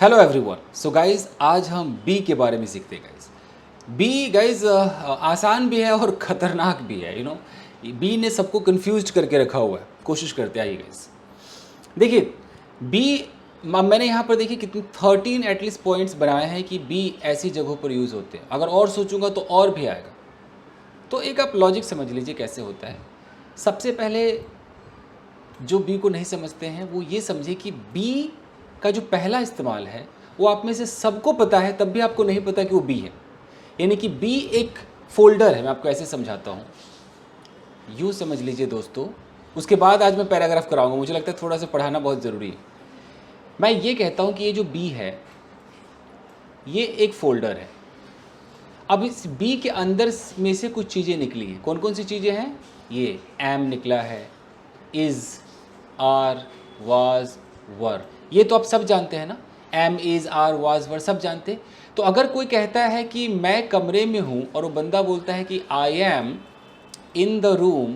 Hello everyone. So guys आज हम B के बारे में सीखते हैं गाइज। बी गाइज आसान भी है और ख़तरनाक भी है। बी ने सबको कंफ्यूज करके रखा हुआ है। कोशिश करते हैं, आइए गाइज देखिए बी। मैंने यहाँ पर देखिए कितने 13 एटलीस्ट पॉइंट्स बनाए हैं कि बी ऐसी जगहों पर यूज़ होते हैं। अगर और सोचूंगा तो और भी आएगा। तो एक आप लॉजिक समझ लीजिए कैसे होता है। सबसे पहले जो बी को नहीं समझते हैं वो ये समझे कि बी का जो पहला इस्तेमाल है वो आप में से सबको पता है, तब भी आपको नहीं पता कि वो बी है। यानी कि बी एक फोल्डर है। मैं आपको ऐसे समझाता हूँ, यूँ समझ लीजिए दोस्तों। उसके बाद आज मैं पैराग्राफ कराऊंगा। मुझे लगता है थोड़ा सा पढ़ाना बहुत ज़रूरी है। मैं ये कहता हूँ कि ये जो बी है ये एक फोल्डर है। अब इस बी के अंदर में से कुछ चीज़ें निकली हैं। कौन कौन सी चीज़ें हैं? ये एम निकला है, इज़, आर, वाज, वर। ये तो आप सब जानते हैं ना, एम, इज़, आर, वाज, वर सब जानते हैं। तो अगर कोई कहता है कि मैं कमरे में हूँ और वो बंदा बोलता है कि I am in the room,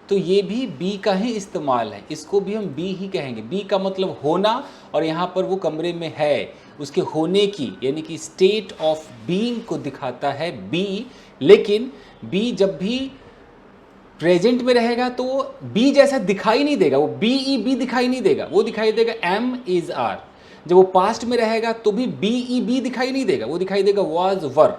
तो ये भी बी का ही इस्तेमाल है। इसको भी हम बी ही कहेंगे। बी का मतलब होना, और यहाँ पर वो कमरे में है, उसके होने की यानी कि स्टेट ऑफ बीइंग को दिखाता है बी। लेकिन बी जब भी प्रेजेंट में रहेगा तो वो बी जैसा दिखाई नहीं देगा। वो बी ई बी दिखाई नहीं देगा, वो दिखाई देगा एम, इज, आर। जब वो पास्ट में रहेगा तो भी बी ई बी दिखाई नहीं देगा, वो दिखाई देगा वाज, वर।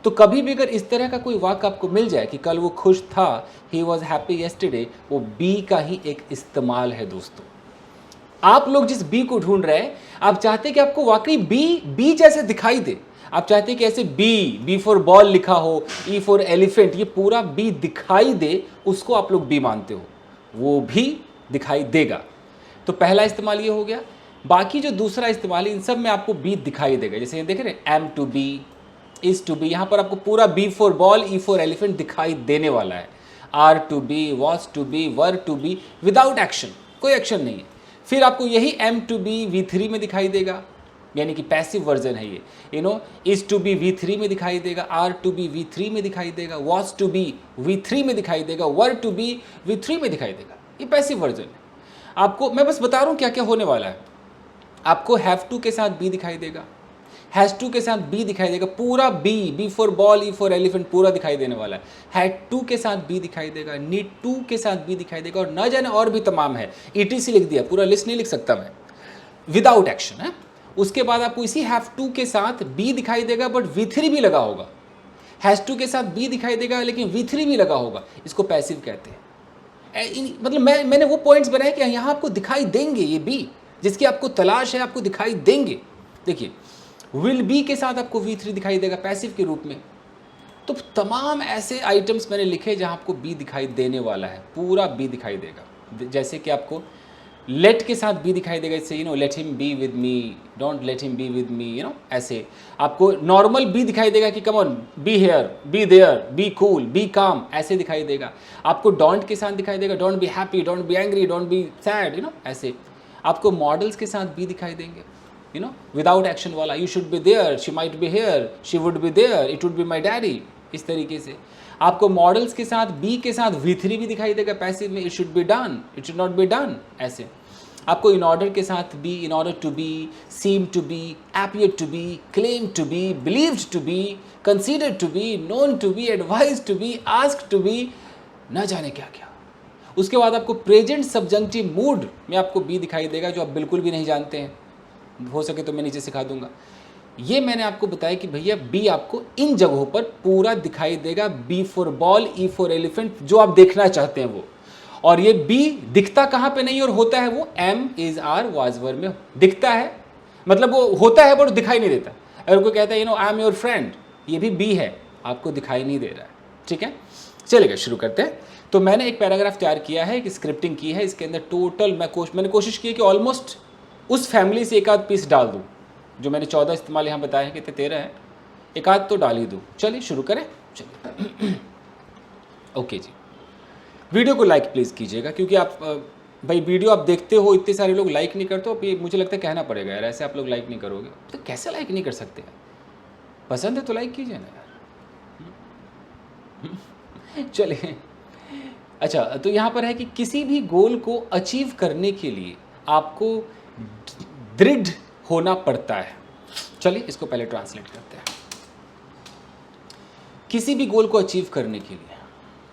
तो कभी भी अगर इस तरह का कोई वाक्य आपको मिल जाए कि कल वो खुश था, ही वॉज हैप्पी येस्टरडे, वो बी का ही एक इस्तेमाल है दोस्तों। आप लोग जिस बी को ढूंढ रहे हैं, आप चाहते हैं कि आपको वाकई बी बी जैसे दिखाई दे। आप चाहते हैं कि ऐसे बी फॉर बॉल लिखा हो, ई फॉर एलिफेंट, ये पूरा बी दिखाई दे, उसको आप लोग बी मानते हो। वो भी दिखाई देगा। तो पहला इस्तेमाल ये हो गया। बाकी जो दूसरा इस्तेमाल है, इन सब में आपको बी दिखाई देगा। जैसे ये देख रहे हैं, am to be, is to be, यहाँ पर आपको पूरा B for ball, E for elephant दिखाई देने वाला है। Are to be, was to be, were to be, without action, कोई एक्शन नहीं है। फिर आपको यही एम टू बी V3 में दिखाई देगा, यानी कि पैसिव वर्जन है ये। इज टू बी V3 में दिखाई देगा, आर टू बी V3 में दिखाई देगा, वॉज टू बी V3 में दिखाई देगा, वर टू बी V3 में दिखाई देगा। ये पैसिव वर्जन है। आपको मैं बस बता रहा हूँ क्या क्या होने वाला है। आपको हैव टू के साथ बी दिखाई देगा, हैज टू के साथ बी दिखाई देगा, पूरा B for ball, E for elephant पूरा दिखाई देने वाला है। हैड टू के साथ बी दिखाई देगा, नीड टू के साथ बी दिखाई देगा, और न जाने और भी तमाम है। ETC लिख दिया, पूरा लिस्ट नहीं लिख सकता मैं, विदाउट एक्शन है। उसके बाद आपको इसी हैव टू के साथ बी दिखाई देगा, बट V3 भी लगा होगा। हैज टू के साथ बी दिखाई देगा लेकिन V3 भी लगा होगा। इसको पैसिव कहते हैं। मतलब मैंने वो पॉइंट्स बनाए कि यहाँ आपको दिखाई देंगे ये बी, जिसकी आपको तलाश है, आपको दिखाई देंगे। देखिए, विल बी के साथ आपको V3 दिखाई देगा पैसिव के रूप में। तो तमाम ऐसे आइटम्स मैंने लिखे जहां आपको बी दिखाई देने वाला है, पूरा बी दिखाई देगा। जैसे कि आपको लेट के साथ बी दिखाई देगा, इससे let him be with me, don't let him be with me, ऐसे। आपको नॉर्मल बी दिखाई देगा कि come on, be here, be there, be cool, be calm, ऐसे दिखाई देगा। आपको डोंट के साथ दिखाई देगा, don't be happy, don't be angry, don't be sad, ऐसे। आपको मॉडल्स के साथ बी दिखाई देंगे, विदाउट एक्शन वाला, you should be there, she might be here, she would be there, it would be my daddy, इस तरीके से। आपको मॉडल्स के साथ बी के साथ V3 भी दिखाई देगा पैसिव में, it should be done, it should not be done, ऐसे। आपको इन ऑर्डर के साथ be, in order to be, seem to be, appear to be, claim to be, believed to be, considered to be, known to be, advise to be, ask to be, न जाने क्या क्या। उसके बाद आपको present subjunctive mood में आपको B दिखाई देगा, जो आप बिल्कुल भी नहीं जानते हैं। हो सके तो मैं नीचे सिखा दूंगा। ये मैंने आपको बताया कि भैया बी आपको इन जगहों पर पूरा दिखाई देगा, B for ball, E for elephant, जो आप देखना चाहते हैं वो। और ये बी दिखता कहाँ पे नहीं और होता है वो एम, इज, आर, वाज, वर में दिखता है। मतलब वो होता है बट दिखाई नहीं देता। अगर कोई कहता है आई एम योर फ्रेंड, ये भी बी है, आपको दिखाई नहीं दे रहा है। ठीक है, चलिए शुरू करते हैं। तो मैंने एक पैराग्राफ तैयार किया है, एक स्क्रिप्टिंग की है। इसके अंदर टोटल मैंने कोशिश की है कि ऑलमोस्ट उस फैमिली से एक आध पीस डाल दूँ। जो मैंने 14 इस्तेमाल यहाँ बताए हैं, कितने 13 हैं, एक आध तो डाल ही दूँ। चलिए शुरू करें, चलिए। ओके जी, वीडियो को लाइक प्लीज़ कीजिएगा, क्योंकि आप भाई वीडियो आप देखते हो, इतने सारे लोग लाइक नहीं करते। अब ये मुझे लगता है कहना पड़ेगा यार, ऐसे आप लोग लाइक नहीं करोगे तो कैसे लाइक नहीं कर सकते यार? पसंद है तो लाइक कीजिए ना यार। चलिए, अच्छा, तो यहाँ पर है कि किसी भी गोल को अचीव करने के लिए आपको दृढ़ होना पड़ता है। चलिए इसको पहले ट्रांसलेट करते हैं। किसी भी गोल को अचीव करने के लिए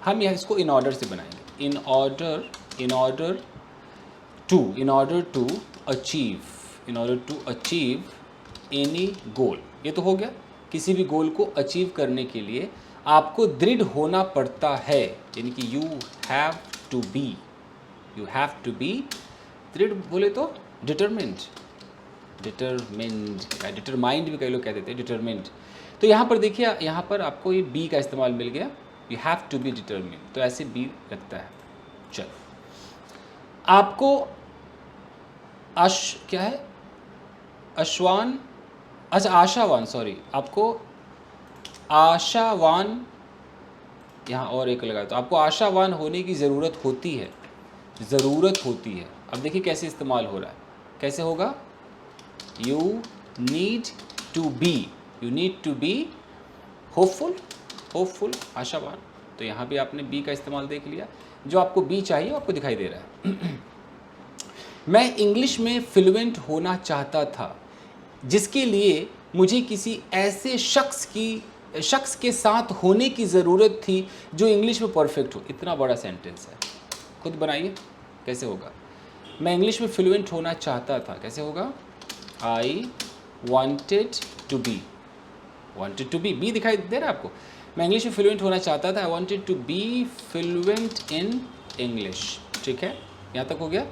हम यह इसको इन ऑर्डर से बनाएंगे। In order to achieve any goal. ये तो हो गया, किसी भी गोल को अचीव करने के लिए आपको दृढ़ होना पड़ता है, यानी कि यू हैव टू बी दृढ़ बोले तो डिटरमाइंड भी कई लोग कहते थे, डिटरमाइंड। तो यहाँ पर देखिए, यहाँ पर आपको ये बी का इस्तेमाल मिल गया, you have to be determined, तो ऐसे बी लगता है। चलो, आपको क्या है, आशावान, सॉरी, आपको आशावान, यहाँ और एक लगा, तो आपको आशावान होने की ज़रूरत होती है। अब देखिए कैसे इस्तेमाल हो रहा है, कैसे होगा, you need to be hopeful, आशावान। तो यहाँ भी आपने बी का इस्तेमाल देख लिया, जो आपको बी चाहिए आपको दिखाई दे रहा है। मैं इंग्लिश में फ्लुएंट होना चाहता था, जिसके लिए मुझे किसी ऐसे शख्स के साथ होने की ज़रूरत थी जो इंग्लिश में परफेक्ट हो। इतना बड़ा सेंटेंस है, खुद बनाइए कैसे होगा। मैं इंग्लिश में फ्लुएंट होना चाहता था, कैसे होगा, I wanted to be, be दिखाई दे रहा है आपको। मैं इंग्लिश में फ्लुएंट होना चाहता था, I wanted to be fluent in English. ठीक है, यहाँ तक हो गया।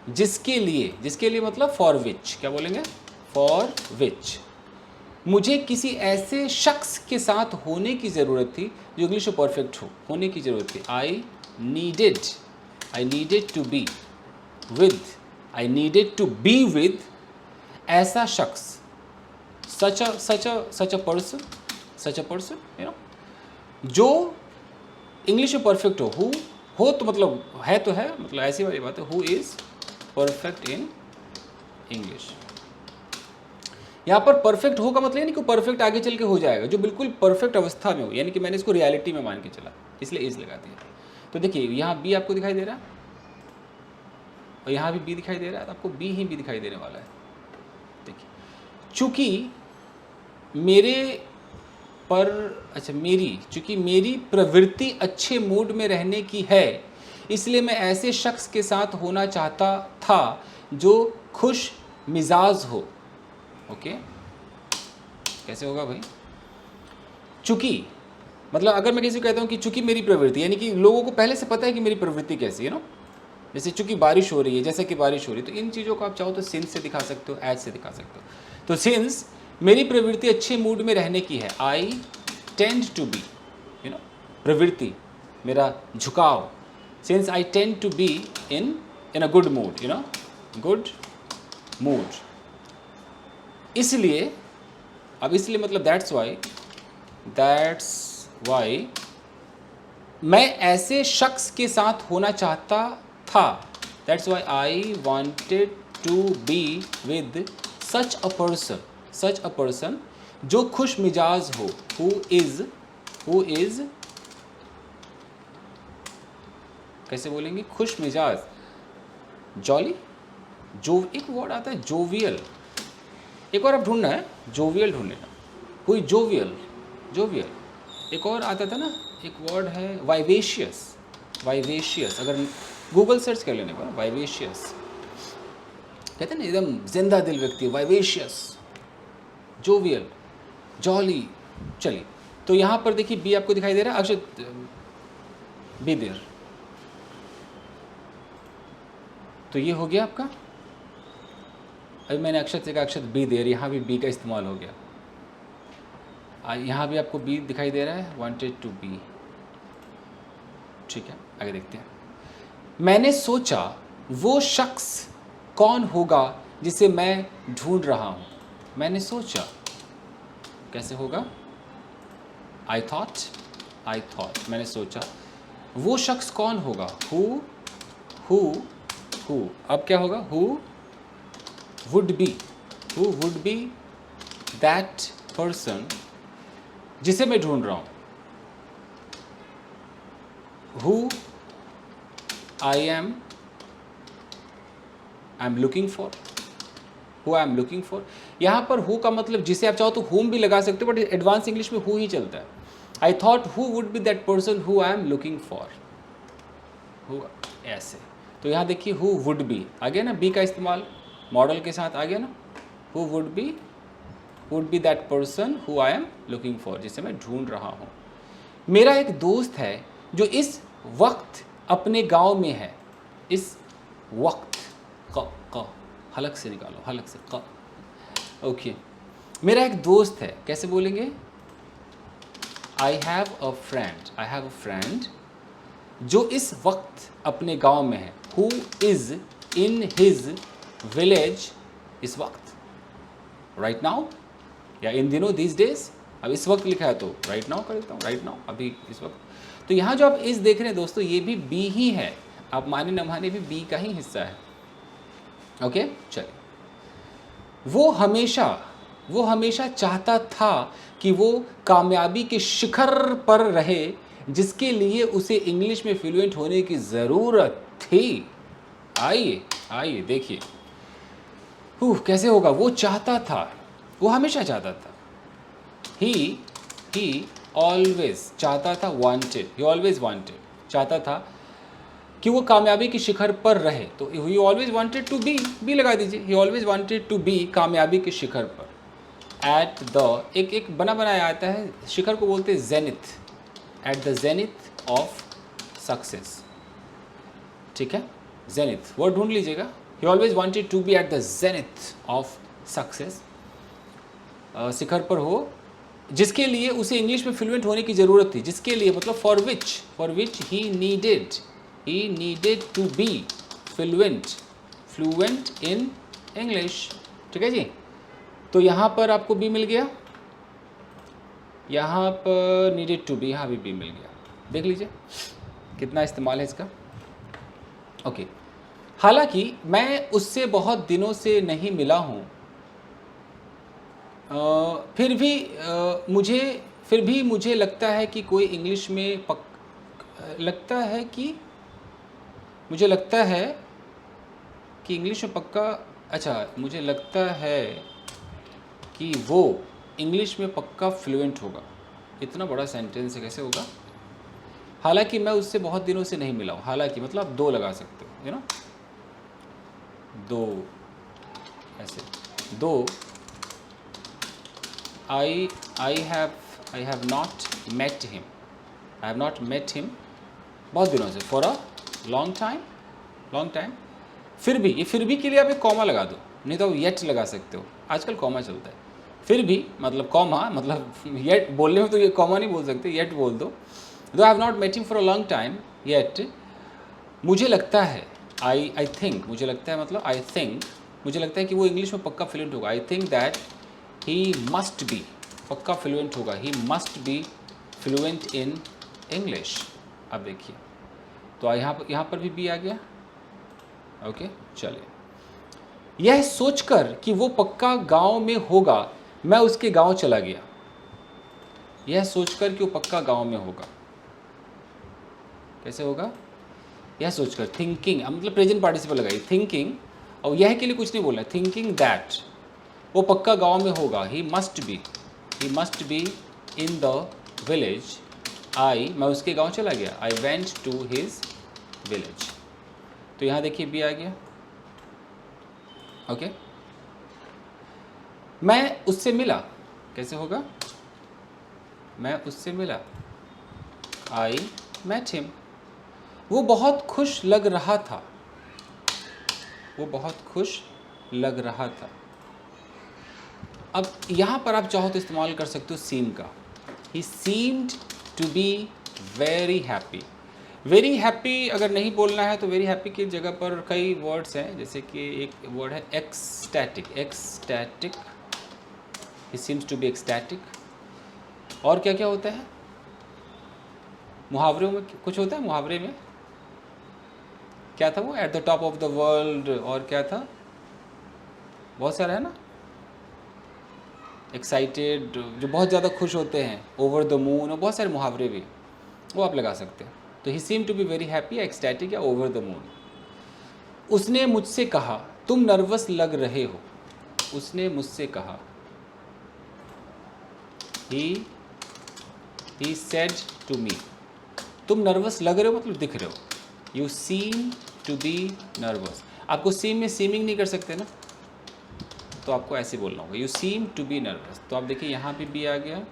जिसके लिए मतलब फॉर विच, क्या बोलेंगे, फॉर विच मुझे किसी ऐसे शख्स के साथ होने की ज़रूरत थी जो इंग्लिश में परफेक्ट हो, होने की ज़रूरत थी। I needed to be with ऐसा शख्स, such a person, you know, जो इंग्लिश में परफेक्ट हो तो मतलब है तो है, मतलब ऐसी वाली बात है, who is perfect in English. यहाँ पर परफेक्ट हो का मतलब नहीं कि परफेक्ट आगे चल के हो जाएगा, जो बिल्कुल परफेक्ट अवस्था में हो, यानी कि मैंने इसको रियलिटी में मान के चला, इसलिए इज लगा दिया। तो देखिए यहाँ बी आपको दिखाई दे रहा है और यहाँ भी बी दिखाई दे रहा है, तो आपको बी दिखाई देने वाला है। देखिए, चूँकि मेरी प्रवृत्ति अच्छे मूड में रहने की है, इसलिए मैं ऐसे शख्स के साथ होना चाहता था जो खुश मिजाज हो। ओके, कैसे होगा भाई, चूँकि मतलब अगर मैं किसी को कहता हूँ कि चूँकि मेरी प्रवृत्ति, यानी कि लोगों को पहले से पता है कि मेरी प्रवृत्ति कैसी है ना, जैसे चूँकि बारिश हो रही है, जैसे कि बारिश हो रही है, तो इन चीज़ों को आप चाहो तो सिंस से दिखा सकते हो, एज से दिखा सकते हो। तो सिंस मेरी प्रवृत्ति अच्छे मूड में रहने की है, I tend to be, you know, प्रवृत्ति मेरा झुकाव, since I tend to be in a good mood, you know, good mood, इसलिए मतलब दैट्स वाई मैं ऐसे शख्स के साथ होना चाहता था, that's why I wanted to be with such a person जो खुश मिजाज हो, हु इज कैसे बोलेंगे, खुश मिजाज, जॉली, जो एक वर्ड आता है जोवियल, एक और आप ढूंढना है, जोवियल ढूंढ लेना, कोई जोवियल, एक और आता था ना, एक वर्ड है वाइवेशियस, अगर गूगल सर्च कर लेने पर, वाइवेशियस कहते हैं ना, एकदम जिंदा दिल व्यक्ति, वाइवेशियस, जोवियल, जॉली। चलिए, तो यहाँ पर देखिए बी आपको दिखाई दे रहा है, अक्षत बी देर, तो ये हो गया आपका। अभी मैंने अक्षत से कहा अक्षत बी देर, यहाँ भी बी का इस्तेमाल हो गया, यहाँ भी आपको बी दिखाई दे रहा है, वांटेड टू बी। ठीक है, आगे देखते हैं। मैंने सोचा वो शख्स कौन होगा जिसे मैं ढूंढ रहा हूँ, मैंने सोचा, कैसे होगा, आई थॉट, मैंने सोचा वो शख्स कौन होगा, हु, अब क्या होगा, who would be that person जिसे मैं ढूंढ रहा हूँ, who I am looking for, who I am looking for. यहाँ पर हु का मतलब जिसे आप चाहो तो whom भी लगा सकते हो, बट एडवांस इंग्लिश में हु ही चलता है। I thought who would be that person who I am looking for, who, ऐसे। तो यहाँ देखिए हु वुड बी आ गया ना, बी का इस्तेमाल मॉडल के साथ आ गया ना, who would be that person who I am looking for, जिसे मैं ढूंढ रहा हूँ। मेरा एक दोस्त है जो इस वक्त अपने गांव में है। इस वक्त, क हलक से निकालो, हलक से क। ओके, मेरा एक दोस्त है, कैसे बोलेंगे? आई हैव अ फ्रेंड जो इस वक्त अपने गांव में है। Who is in his village इस वक्त, राइट नाउ, या इन दिनों, दिस डेज। अब इस वक्त लिखा है तो राइट नाउ कर देता हूँ, राइट नाउ, अभी इस वक्त। तो यहाँ जो आप इस देख रहे हैं दोस्तों, ये भी बी ही है, आप माने न माने भी बी का ही हिस्सा है। ओके, चलिए। वो हमेशा चाहता था कि वो कामयाबी के शिखर पर रहे, जिसके लिए उसे इंग्लिश में फ्लुएंट होने की ज़रूरत थी। आइए देखिए कैसे होगा। वो चाहता था, वो हमेशा चाहता था। ही ऑलवेज चाहता था, he always wanted, चाहता था कि वो कामयाबी की शिखर पर रहे। तो he always wanted to be लगा दीजिए, he always wanted to be कामयाबी के शिखर पर। at the, एक बना बनाया आता है, शिखर को बोलते हैं zenith, at the zenith of success, ठीक है, zenith वर्ड ढूंढ लीजिएगा। he always wanted to be at the zenith of success, शिखर पर हो, जिसके लिए उसे इंग्लिश में फ्लुएंट होने की ज़रूरत थी। जिसके लिए मतलब for which he needed to be fluent in English, ठीक है जी। तो यहाँ पर आपको बी मिल गया, यहाँ पर नीडेड टू बी, यहाँ भी बी मिल गया। देख लीजिए कितना इस्तेमाल है इसका। ओके, हालांकि मैं उससे बहुत दिनों से नहीं मिला हूँ, फिर भी मुझे लगता है कि कोई इंग्लिश में मुझे लगता है कि इंग्लिश में पक्का, अच्छा, मुझे लगता है कि वो इंग्लिश में पक्का फ्लुएंट होगा। इतना बड़ा सेंटेंस है, कैसे होगा? हालांकि मैं उससे बहुत दिनों से नहीं मिला हूँ। हालांकि मतलब आप दो लगा सकते हो, यू नो, दो, ऐसे दो। I have not met him, बहुत दिनों से, for a long time। फिर भी, ये फिर भी के लिए आप एक कॉमा लगा दो, नहीं तो yet लगा सकते हो, आजकल कॉमा चलता है। फिर भी मतलब कॉमा, मतलब yet बोलने में तो ये कॉमा नहीं बोल सकते, yet बोल दो। Though I have not met him for a long time yet, मुझे लगता है, I think, मुझे लगता है मतलब I think, मुझे लगता है कि वो इंग्लिश में पक्का फ्लुएंट होगा। I think that he must be, पक्का फ्लुएंट होगा, he must be fluent in English। अब देखिए, तो यहाँ पर भी बी आ गया। ओके, चलिए। यह सोचकर कि वो पक्का गांव में होगा, मैं उसके गांव चला गया। यह सोचकर कि वो पक्का गांव में होगा, कैसे होगा? यह सोचकर, थिंकिंग, मतलब प्रेजेंट पार्टिसिपल लगाइए, थिंकिंग, और यह के लिए कुछ नहीं बोलना है, थिंकिंग दैट वो पक्का गांव में होगा। He must be in the village. मैं उसके गांव चला गया। I went to his village. तो यहाँ देखिए बी आ गया। ओके, मैं उससे मिला, कैसे होगा? मैं उससे मिला, आई मेट हिम। वो बहुत खुश लग रहा था, अब यहाँ पर आप चाहो तो इस्तेमाल कर सकते हो सीम का। He seemed to be very happy. अगर नहीं बोलना है तो वेरी हैप्पी की जगह पर कई वर्ड्स हैं, जैसे कि एक वर्ड है ecstatic. He seems to be ecstatic. और क्या क्या होता है मुहावरों में? कुछ होता है मुहावरे में, क्या था वो? At the top of the world, और क्या था? बहुत सारा है ना। एक्साइटेड, जो बहुत ज़्यादा खुश होते हैं, ओवर द मून, और बहुत सारे मुहावरे भी, वो आप लगा सकते हैं। तो he seem to be very happy, ecstatic, या ओवर द मून। उसने मुझसे कहा, तुम नर्वस लग रहे हो। उसने मुझसे कहा, he said to me। तुम नर्वस लग रहे हो मतलब दिख रहे हो, you seem to be nervous। आपको सीम में सीमिंग नहीं कर सकते ना, तो आपको ऐसे बोलना होगा, you seem to be nervous। तो आप देखिए यहाँ पे भी आ गया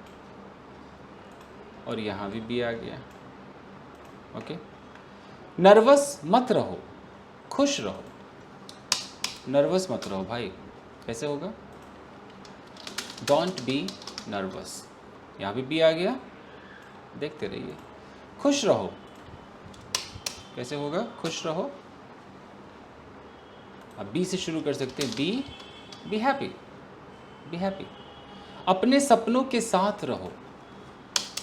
और यहाँ भी आ गया। ओके, नर्वस मत रहो, खुश रहो। नर्वस मत रहो भाई, कैसे होगा? Don't be nervous. यहाँ भी आ गया, देखते रहिए। खुश रहो, कैसे होगा? खुश रहो। अब बी से शुरू कर सकते हैं, बी हैप्पी, बी हैप्पी। अपने सपनों के साथ रहो,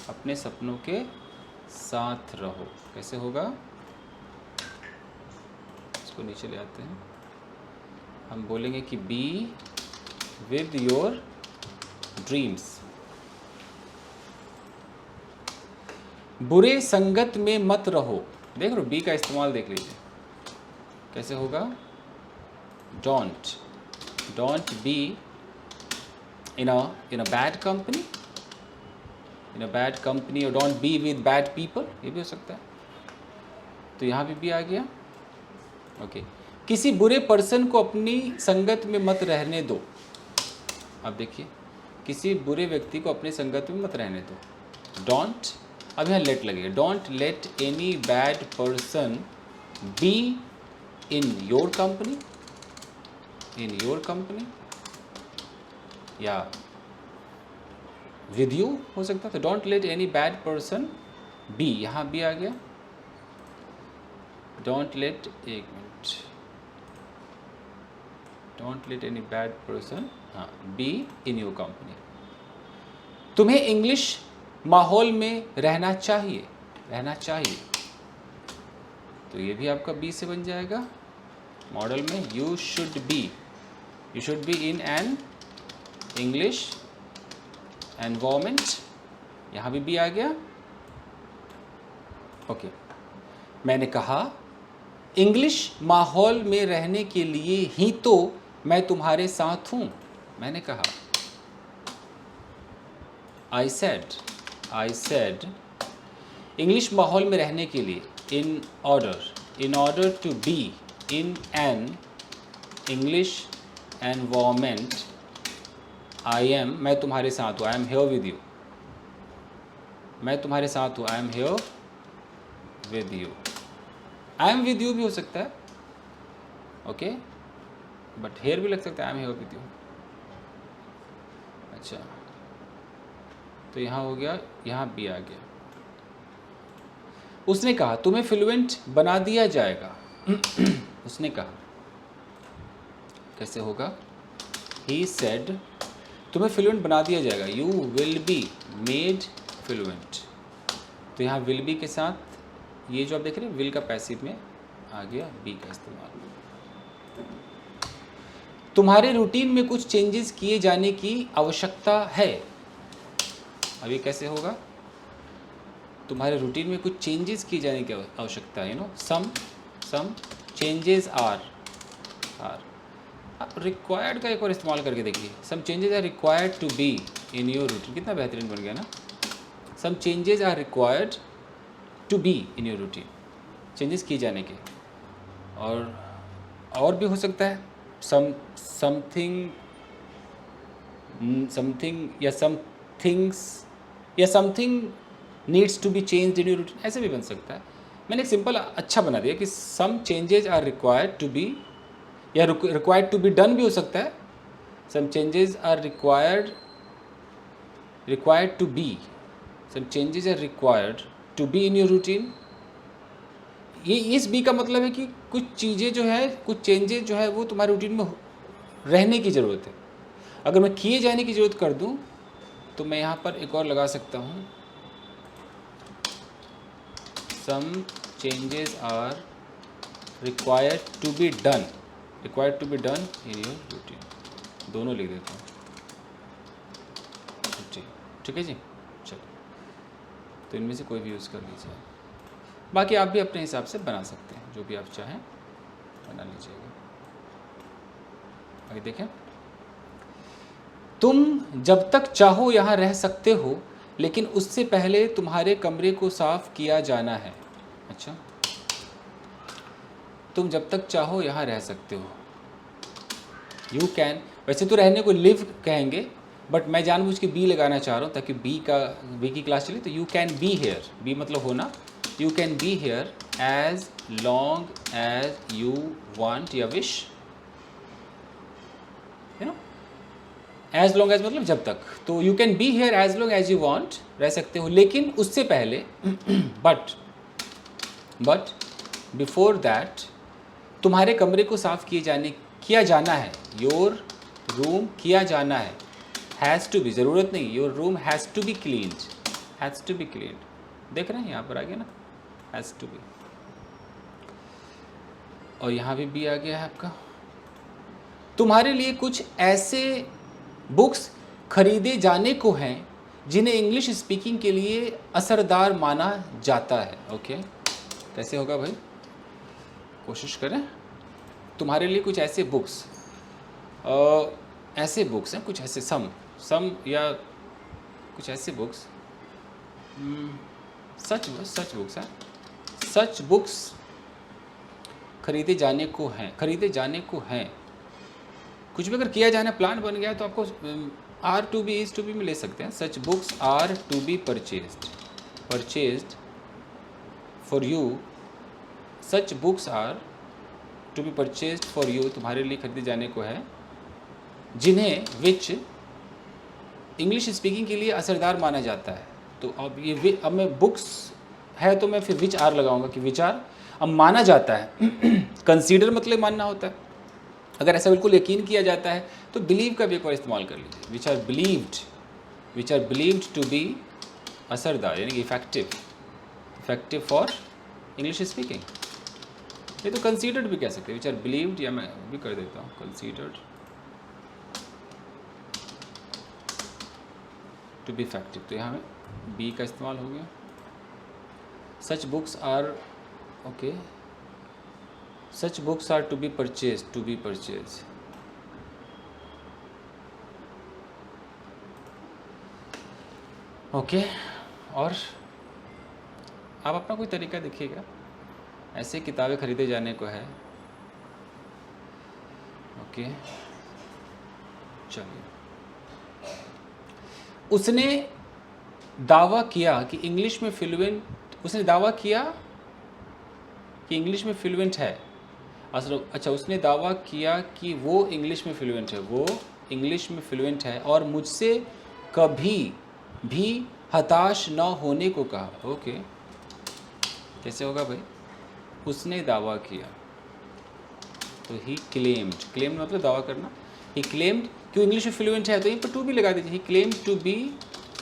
अपने सपनों के साथ रहो, कैसे होगा? इसको नीचे ले आते हैं, हम बोलेंगे कि बी विद योर ड्रीम्स। बुरे संगत में मत रहो, देख रहे हो बी का इस्तेमाल देख लीजिए, कैसे होगा? Don't be in a bad company, or don't be with bad people, ये भी हो सकता है। तो यहाँ भी आ गया। ओके, किसी बुरे पर्सन को अपनी संगत में मत रहने दो। अब देखिए, किसी बुरे व्यक्ति को अपनी संगत में मत रहने दो। डोंट, अब यहाँ लेट लगेगा, don't let any bad person be in your company, या विद यू हो सकता है। तो don't let any bad person be, यहाँ भी आ गया। डोंट लेट, एक minute, don't let any bad person, हाँ, बी इन योर कंपनी। तुम्हें इंग्लिश माहौल में रहना चाहिए, तो ये भी आपका बी से बन जाएगा मॉडल में। You should be in an English environment, यहाँ भी आ गया। ओके, मैंने कहा इंग्लिश माहौल में रहने के लिए ही तो मैं तुम्हारे साथ हूँ। मैंने कहा, आई सेड इंग्लिश माहौल में रहने के लिए, in order to be in an English environment, मैं तुम्हारे साथ हूँ, I am here with you, मैं तुम्हारे साथ हूँ, I am here with you। I am with you भी हो सकता है, ओके, बट here भी लग सकता है, I am here with you। अच्छा, तो यहाँ हो गया, यहाँ भी आ गया। उसने कहा तुम्हें फ्लुएंट बना दिया जाएगा। उसने कहा, कैसे होगा? He said तुम्हें फ्लुएंट बना दिया जाएगा, You will be made fluent। तो यहाँ will be के साथ ये जो आप देख रहे हैं will का पैसिव में आ गया be का इस्तेमाल। तुम्हारे रूटीन में कुछ चेंजेस किए जाने की आवश्यकता है। अब ये कैसे होगा? तुम्हारे रूटीन में कुछ चेंजेस किए जाने की आवश्यकता है, सम चेंजेस आर आप रिक्वायर्ड का एक और इस्तेमाल करके देखिए। Some changes are required to be in your routine, कितना बेहतरीन बन गया ना। Some changes are required to be in your routine, changes किए जाने के। और भी हो सकता है, something needs to be changed in your routine, ऐसे भी बन सकता है। मैंने एक सिंपल अच्छा बना दिया कि some changes are required to be, या रिक्वायर्ड टू बी डन भी हो सकता है। Some changes are required to be, some changes are required to be in your routine. ये इस बी का मतलब है कि कुछ चीज़ें जो है, कुछ चेंजेस जो है वो तुम्हारे रूटीन में रहने की ज़रूरत है। अगर मैं किए जाने की ज़रूरत कर दूं तो मैं यहाँ पर एक और लगा सकता हूँ, some changes are required to be done in your routine. दोनों लिख देता हूँ, ठीक है जी। चलो, तो इनमें से कोई भी यूज़ कर लीजिए। बाकी आप भी अपने हिसाब से बना सकते हैं, जो भी आप चाहें बना लीजिएगा। आगे देखें, तुम जब तक चाहो यहाँ रह सकते हो, लेकिन उससे पहले तुम्हारे कमरे को साफ किया जाना है। अच्छा, तुम जब तक चाहो यहाँ रह सकते हो, यू कैन, वैसे तो रहने को लिव कहेंगे, बट मैं जानबूझ के बी लगाना चाह रहा हूँ ताकि बी की क्लास चले। तो you can be here, be मतलब होना, you can be here as long as you want या wish, you know, as long as मतलब जब तक। तो you can be here as long as you want, रह सकते हो, लेकिन उससे पहले बट बिफोर दैट तुम्हारे कमरे को साफ किया जाना है। योर रूम किया जाना है, हैज़ टू बी, ज़रूरत नहीं, your room has to be cleaned, has to be cleaned. देख रहे हैं यहाँ पर आ गया ना, हैज़ टू बी, और यहाँ भी आ गया है आपका। तुम्हारे लिए कुछ ऐसे बुक्स खरीदे जाने को हैं जिन्हें इंग्लिश स्पीकिंग के लिए असरदार माना जाता है। ओके, कैसे होगा भाई, कोशिश करें। तुम्हारे लिए कुछ ऐसे बुक्स, हैं कुछ ऐसे सम या कुछ ऐसे बुक्स, सच बुक्स हैं, सच बुक्स खरीदे जाने को हैं। कुछ भी अगर किया जाना, प्लान बन गया, तो आपको are to be, is to be में ले सकते हैं। Such books are to be purchased for you, such books are to be purchased for you, तुम्हारे लिए खरीदे जाने को है, जिन्हें विच इंग्लिश स्पीकिंग के लिए असरदार माना जाता है। तो अब मैं बुक्स है तो मैं फिर विच आर लगाऊंगा कि विच आर अब माना जाता है। कंसीडर मतलब मानना होता है, अगर ऐसा बिल्कुल यकीन किया जाता है तो बिलीव का भी एक बार इस्तेमाल कर लीजिए। Which are believed to be असरदार, यानी कि इफेक्टिव फॉर इंग्लिश स्पीकिंग। ये तो कंसीडर्ड भी कह सकते हैं, विच आर बिलीव्ड, या मैं भी कर देता हूँ कंसीडर्ड टू बी इफेक्टिव। तो यहाँ में बी का इस्तेमाल हो गया। Such books are, okay, such books are to be purchase, okay. और आप अपना कोई तरीका देखिएगा, ऐसे किताबें खरीदे जाने को है। ओके, चलिए। उसने दावा किया कि इंग्लिश में फ्लुएंट है। अच्छा, उसने दावा किया कि वो इंग्लिश में फ्लुएंट है, और मुझसे कभी भी हताश न होने को कहा। ओके, कैसे होगा भाई, उसने दावा किया, तो ही क्लेम्ड मतलब दावा करना। ही क्लेम्ड, क्यों इंग्लिश में फ्लुएंट है तो यहीं पर टू भी लगा दीजिए। He claimed to be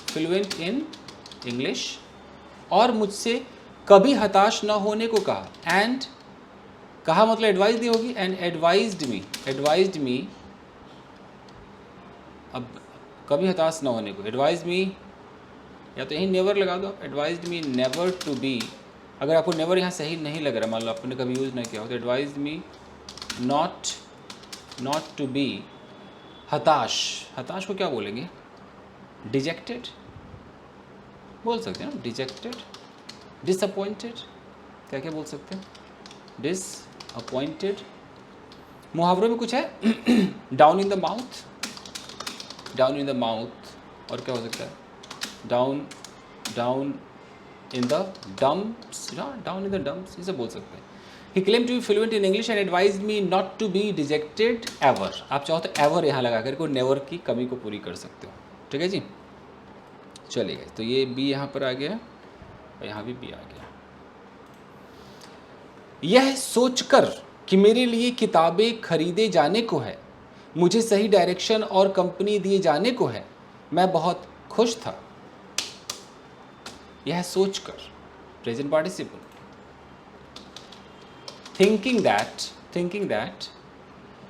fluent in English, और मुझसे कभी हताश न होने को कहा। एंड कहा मतलब एडवाइस दी होगी, एंड एडवाइज्ड मी, अब कभी हताश न होने को, एडवाइज मी, या तो यहीं नेवर लगा दो, advised me never to be. अगर आपको नेवर यहाँ सही नहीं लग रहा, मान लो आपने कभी यूज़ नहीं किया हो, तो advised me not to be हताश को क्या बोलेंगे, डिजेक्टेड बोल सकते हैं ना, डिजेक्टेड, डिसअपॉइंटेड, क्या बोल सकते हैं, डिसअपॉइंटेड। मुहावरों में कुछ है, डाउन इन द माउथ, और क्या हो सकता है, डाउन इन द डम्प्स, इसे बोल सकते हैं। He claimed to be fluent in English and advised me not to be dejected ever. आप चाहो तो ever यहाँ लगा करके never की कमी को पूरी कर सकते हो। ठीक है जी, चलिए। तो ये B यहाँ पर आ गया, और यहाँ भी B आ गया। यह सोचकर कि मेरे लिए किताबें खरीदे जाने को है, मुझे सही डायरेक्शन और कंपनी दिए जाने को है, मैं बहुत खुश था। यह सोचकर, प्रेजेंट पार्टिसिपल। थिंकिंग दैट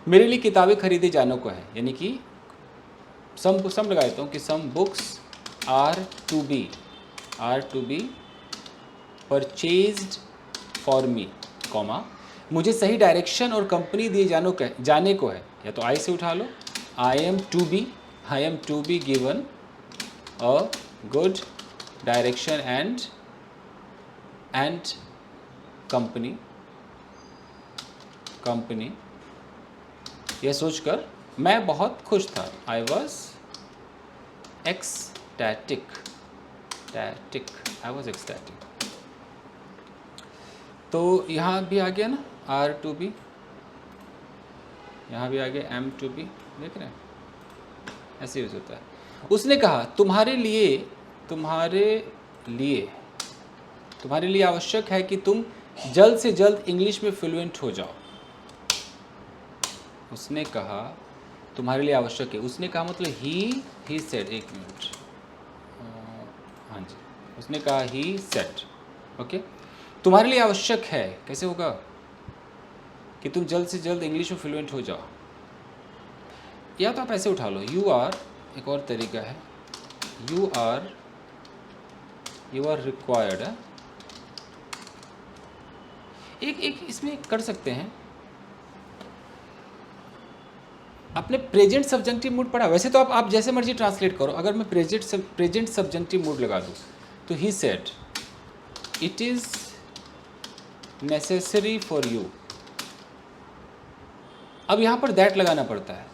मेरे लिए किताबें खरीदे जाने को है, यानी कि सम लगा देता हूँ कि some books are to be purchased for me, comma, मुझे सही डायरेक्शन और कंपनी दिए जाने को है, या तो आई से उठा लो, I am to be I am to be given a good direction and company. यह सोचकर मैं बहुत खुश था. I was ecstatic. I was ecstatic. तो यहाँ भी आ गया ना R to be, यहाँ भी आ गया M to be. देख रहे हैं, ऐसे यूज होता है. उसने कहा तुम्हारे लिए आवश्यक है कि तुम जल्द से जल्द इंग्लिश में फ्लुएंट हो जाओ. उसने कहा तुम्हारे लिए आवश्यक है. उसने कहा मतलब ही सेड. एक मिनट, हाँ जी, उसने कहा ही सेड. ओके, तुम्हारे लिए आवश्यक है कैसे होगा कि तुम जल्द से जल्द इंग्लिश में फ्लुएंट हो जाओ. या तो आप ऐसे उठा लो, यू आर. एक और तरीका है, यू आर रिक्वायर्ड. एक इसमें कर सकते हैं. आपने प्रेजेंट सब्जेक्टिव मूड पढ़ा. वैसे तो आप जैसे मर्जी ट्रांसलेट करो. अगर मैं प्रेजेंट सब्जेक्टिव मूड लगा दूँ तो he said it is necessary for you. अब यहाँ पर दैट लगाना पड़ता है,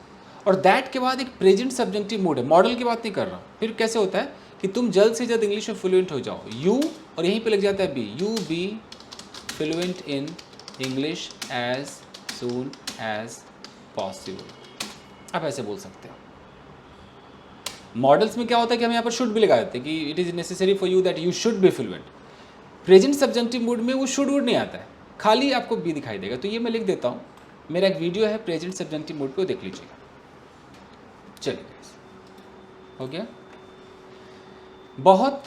और दैट के बाद एक प्रेजेंट सब्जेक्टिव मूड है. मॉडल की बात नहीं कर रहा हूँ. फिर कैसे होता है कि तुम जल्द से जल्द इंग्लिश में फ्लुएंट हो जाओ. यू और यहीं पे लग जाता है be. You be fluent in English as soon as possible. आप ऐसे बोल सकते हो. मॉडल्स में क्या होता है कि हम यहाँ पर शुड भी लगा देते हैं कि it is necessary for you that you should be fluent. Present subjective mood में वो शुड वुड नहीं आता है, खाली आपको बी दिखाई देगा. तो ये मैं लिख देता हूँ. मेरा एक वीडियो है प्रेजेंट सब्जेक्टिव मूड पे, देख लीजिएगा. चलिए, हो गया.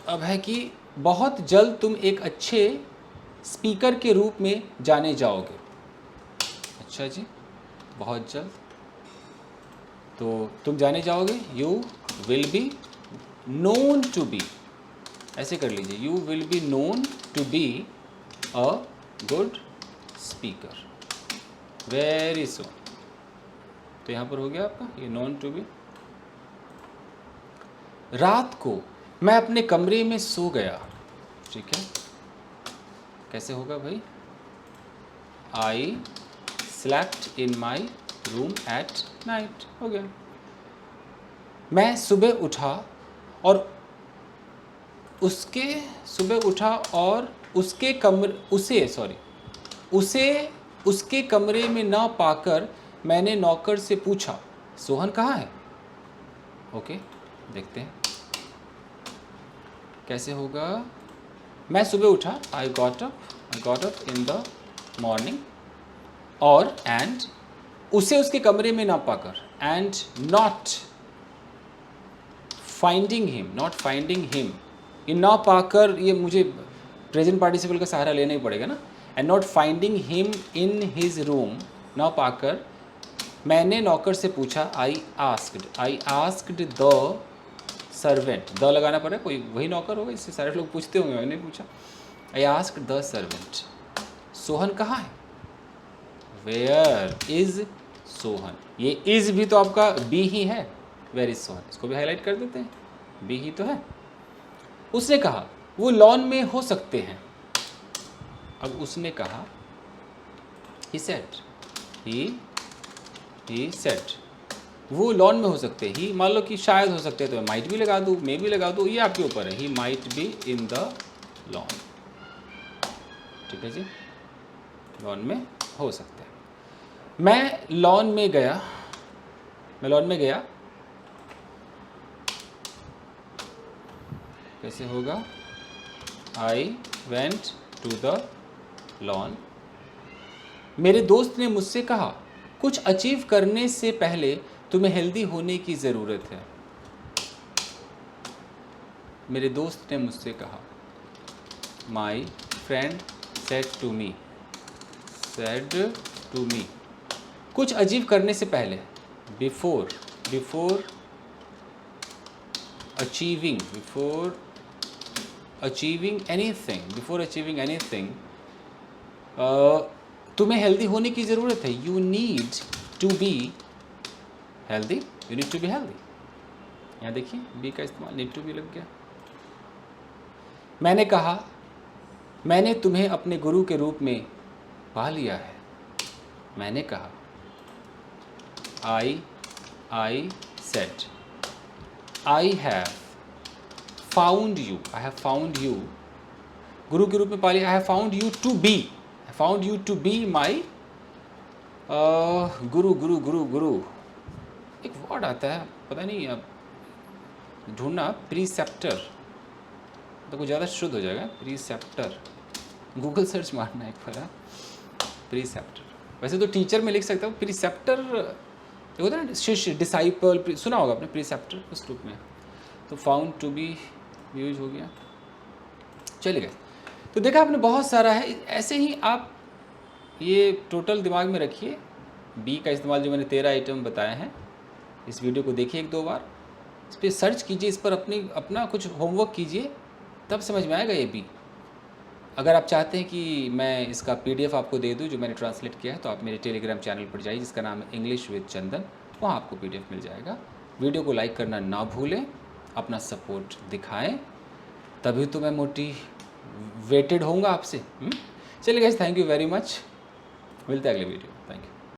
अब है कि बहुत जल्द तुम एक अच्छे स्पीकर के रूप में जाने जाओगे. अच्छा जी, बहुत जल्द तो तुम जाने जाओगे. You will be known to be. ऐसे कर लीजिए, you will be known to be a good speaker very soon. तो यहाँ पर हो गया आपका ये नोन टू बी. रात को मैं अपने कमरे में सो गया. ठीक है, कैसे होगा भाई. I slept in my room at night. हो गया. मैं सुबह उठा और उसके कमरे में ना पाकर मैंने नौकर से पूछा सोहन कहाँ है. ओके, देखते हैं कैसे होगा. मैं सुबह उठा, I got up in the morning, और एंड उसे उसके कमरे में ना पाकर, एंड नॉट फाइंडिंग हिम. ये ना पाकर, ये मुझे प्रेजेंट पार्टिसिपल का सहारा लेना ही पड़ेगा ना. And not finding him in his room, ना पाकर मैंने नौकर से पूछा. I asked the servant. The लगाना पड़ेगा, कोई वही नौकर होगा, इससे सारे लोग पूछते होंगे, मैंने पूछा. I asked the servant Sohan कहाँ है. Where is Sohan. ये इज भी तो आपका बी ही है. वेयर इज सोहन, इसको भी हाईलाइट कर देते हैं, बी ही तो है. उसने कहा वो लॉन में हो सकते हैं. अब उसने कहा he said वो लॉन में हो सकते हैं. ही मान लो कि शायद हो सकते हैं, तो मैं माइट भी लगा दूँ, मे भी लगा दूँ, ये आपके ऊपर है. He might be in the lawn. ठीक है जी, लॉन में हो सकते हैं. मैं लॉन में गया. कैसे होगा. I went to the lawn. मेरे दोस्त ने मुझसे कहा कुछ अचीव करने से पहले तुम्हें हेल्दी होने की ज़रूरत है. मेरे दोस्त ने मुझसे कहा. My friend said to me. कुछ अचीव करने से पहले, बिफोर अचीविंग एनीथिंग, तुम्हें हेल्दी होने की ज़रूरत है. You need to be healthy. यहाँ देखिए बी का इस्तेमाल, नीड टू बी लग गया। मैंने कहा, मैंने तुम्हें अपने गुरु के रूप में पा लिया है। मैंने कहा, I said, I have found you, I have found you, गुरु के रूप में पा लिया। I have found you to be, found you to be my guru guru guru गुरु। एक वर्ड आता है, पता नहीं अब ढूंढना, प्रीसेप्टर, तो कुछ ज़्यादा शुद्ध हो जाएगा। प्रीसेप्टर, गूगल सर्च मारना एक बार। प्रीसेप्टर, वैसे तो टीचर में लिख सकता हूँ, प्रीसेप्टर होता है ना, शिष्य, डिसाइपल, सुना होगा आपने प्रीसेप्टर उस ग्रुप में। तो फाउंड टू बी यूज हो गया। चलिए, तो देखा आपने बहुत सारा है। ऐसे ही आप ये टोटल दिमाग में रखिए। बी का इस्तेमाल जो मैंने 13 आइटम बताए हैं, इस वीडियो को देखिए 1-2 बार, इस पर सर्च कीजिए, इस पर अपना कुछ होमवर्क कीजिए, तब समझ में आएगा ये बी। अगर आप चाहते हैं कि मैं इसका PDF आपको दे दूं जो मैंने ट्रांसलेट किया है, तो आप मेरे टेलीग्राम चैनल पर जाइए जिसका नाम है इंग्लिश विद चंदन, वहाँ आपको PDF मिल जाएगा। वीडियो को लाइक करना ना भूलें, अपना सपोर्ट दिखाएं, तभी तो मैं मोटिवेटेड होऊंगा आपसे। चलिए guys, thank you very much, मिलते हैं अगले वीडियो।